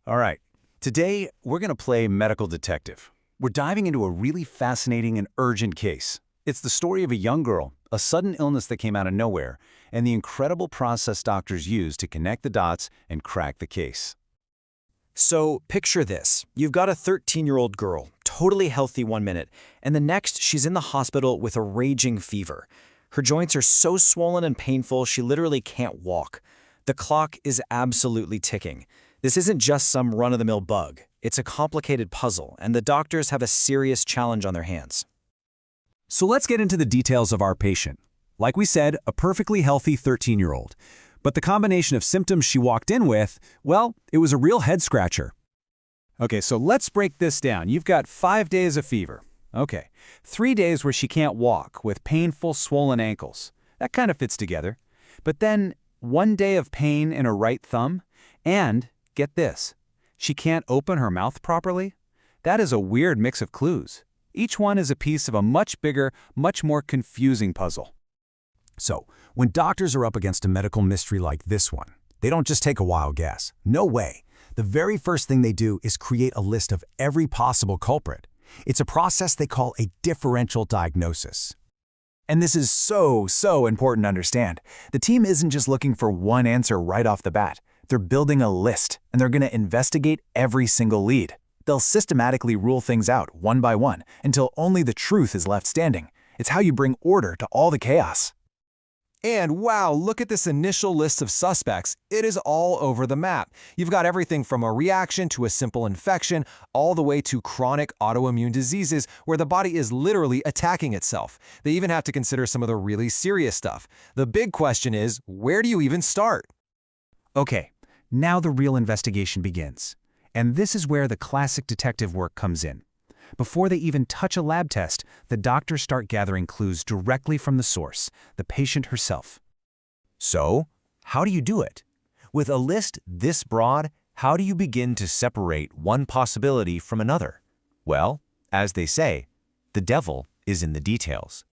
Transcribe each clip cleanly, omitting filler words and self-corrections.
All right, today we're going to play medical detective. We're diving into a really fascinating and urgent case. It's the story of a young girl, a sudden illness that came out of nowhere, and the incredible process doctors use to connect the dots and crack the case. So picture this. You've got a 13-year-old girl, totally healthy one minute, and the next she's in the hospital with a raging fever. Her joints are so swollen and painful she literally can't walk. The clock is absolutely ticking. This isn't just some run-of-the-mill bug. It's a complicated puzzle, and the doctors have a serious challenge on their hands. So let's get into the details of our patient. Like we said, a perfectly healthy 13-year-old. But the combination of symptoms she walked in with, well, it was a real head-scratcher. Okay, so let's break this down. You've got 5 days of fever. Okay, 3 days where she can't walk with painful, swollen ankles. That kind of fits together. But then 1 day of pain in her right thumb, and, get this, she can't open her mouth properly? That is a weird mix of clues. Each one is a piece of a much bigger, much more confusing puzzle. So, when doctors are up against a medical mystery like this one, they don't just take a wild guess. No way. The very first thing they do is create a list of every possible culprit. It's a process they call a differential diagnosis. And this is so important to understand. The team isn't just looking for one answer right off the bat. They're building a list, and they're going to investigate every single lead. They'll systematically rule things out one by one until only the truth is left standing. It's how you bring order to all the chaos. And wow, look at this initial list of suspects. It is all over the map. You've got everything from a reaction to a simple infection, all the way to chronic autoimmune diseases where the body is literally attacking itself. They even have to consider some of the really serious stuff. The big question is, where do you even start? Okay, now the real investigation begins. And this is where the classic detective work comes in. Before they even touch a lab test, the doctors start gathering clues directly from the source, the patient herself. So, how do you do it? With a list this broad, how do you begin to separate one possibility from another? Well, as they say, the devil is in the details.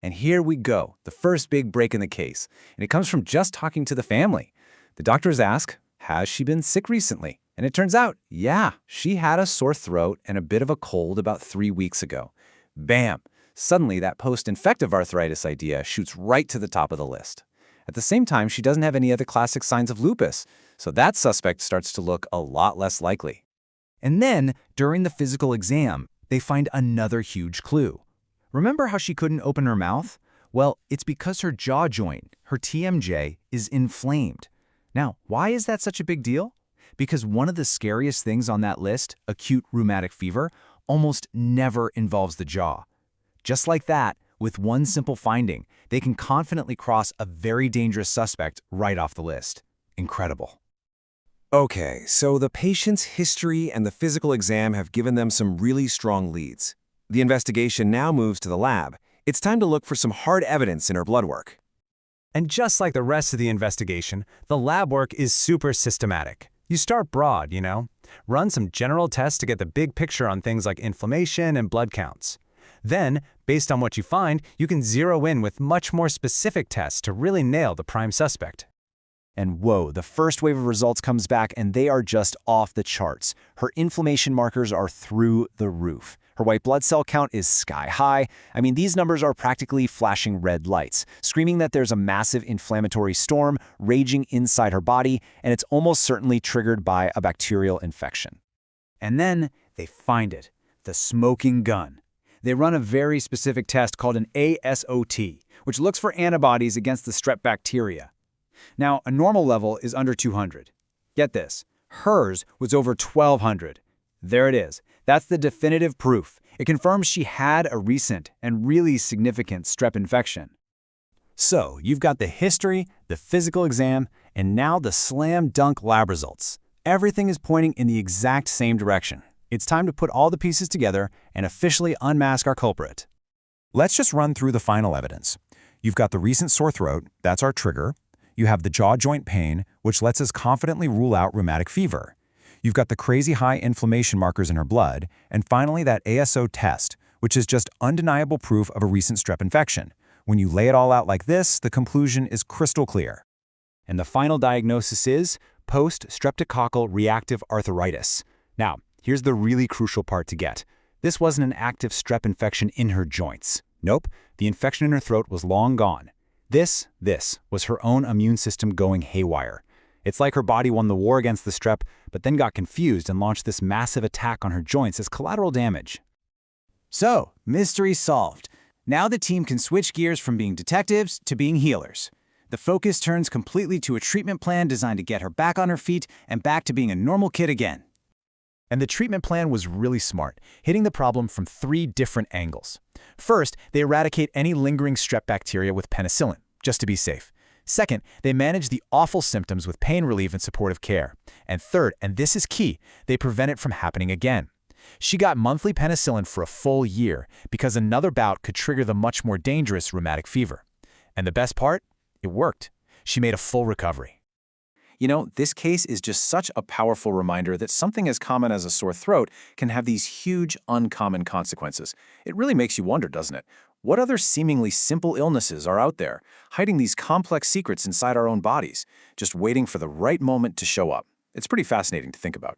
And here we go, the first big break in the case. And it comes from just talking to the family. The doctors ask, has she been sick recently? And it turns out, yeah, she had a sore throat and a bit of a cold about 3 weeks ago. Bam! Suddenly, that post-infective arthritis idea shoots right to the top of the list. At the same time, she doesn't have any other classic signs of lupus, so that suspect starts to look a lot less likely. And then, during the physical exam, they find another huge clue. Remember how she couldn't open her mouth? Well, it's because her jaw joint, her TMJ, is inflamed. Now, why is that such a big deal? Because one of the scariest things on that list, acute rheumatic fever, almost never involves the jaw. Just like that, with one simple finding, they can confidently cross a very dangerous suspect right off the list. Incredible. Okay, so the patient's history and the physical exam have given them some really strong leads. The investigation now moves to the lab. It's time to look for some hard evidence in her blood work. And just like the rest of the investigation, the lab work is super systematic. You start broad, Run some general tests to get the big picture on things like inflammation and blood counts. Then, based on what you find, you can zero in with much more specific tests to really nail the prime suspect. And whoa, the first wave of results comes back and they are just off the charts. Her inflammation markers are through the roof. Her white blood cell count is sky high. I mean, these numbers are practically flashing red lights, screaming that there's a massive inflammatory storm raging inside her body, and it's almost certainly triggered by a bacterial infection. And then they find it, the smoking gun. They run a very specific test called an ASOT, which looks for antibodies against the strep bacteria. Now, a normal level is under 200. Get this, hers was over 1,200. There it is. That's the definitive proof. It confirms she had a recent and really significant strep infection. So, you've got the history, the physical exam, and now the slam-dunk lab results. Everything is pointing in the exact same direction. It's time to put all the pieces together and officially unmask our culprit. Let's just run through the final evidence. You've got the recent sore throat, that's our trigger. You have the jaw joint pain, which lets us confidently rule out rheumatic fever. You've got the crazy high inflammation markers in her blood, and finally that ASO test, which is just undeniable proof of a recent strep infection. When you lay it all out like this, the conclusion is crystal clear. And the final diagnosis is post-streptococcal reactive arthritis. Now, here's the really crucial part to get. This wasn't an active strep infection in her joints. Nope, the infection in her throat was long gone. This was her own immune system going haywire. It's like her body won the war against the strep, but then got confused and launched this massive attack on her joints as collateral damage. So, mystery solved. Now the team can switch gears from being detectives to being healers. The focus turns completely to a treatment plan designed to get her back on her feet and back to being a normal kid again. And the treatment plan was really smart, hitting the problem from 3 different angles. First, they eradicate any lingering strep bacteria with penicillin, just to be safe. Second, they manage the awful symptoms with pain relief and supportive care. And third, and this is key, they prevent it from happening again. She got monthly penicillin for a full year because another bout could trigger the much more dangerous rheumatic fever. And the best part? It worked. She made a full recovery. You know, this case is just such a powerful reminder that something as common as a sore throat can have these huge, uncommon consequences. It really makes you wonder, doesn't it? What other seemingly simple illnesses are out there, hiding these complex secrets inside our own bodies, just waiting for the right moment to show up? It's pretty fascinating to think about.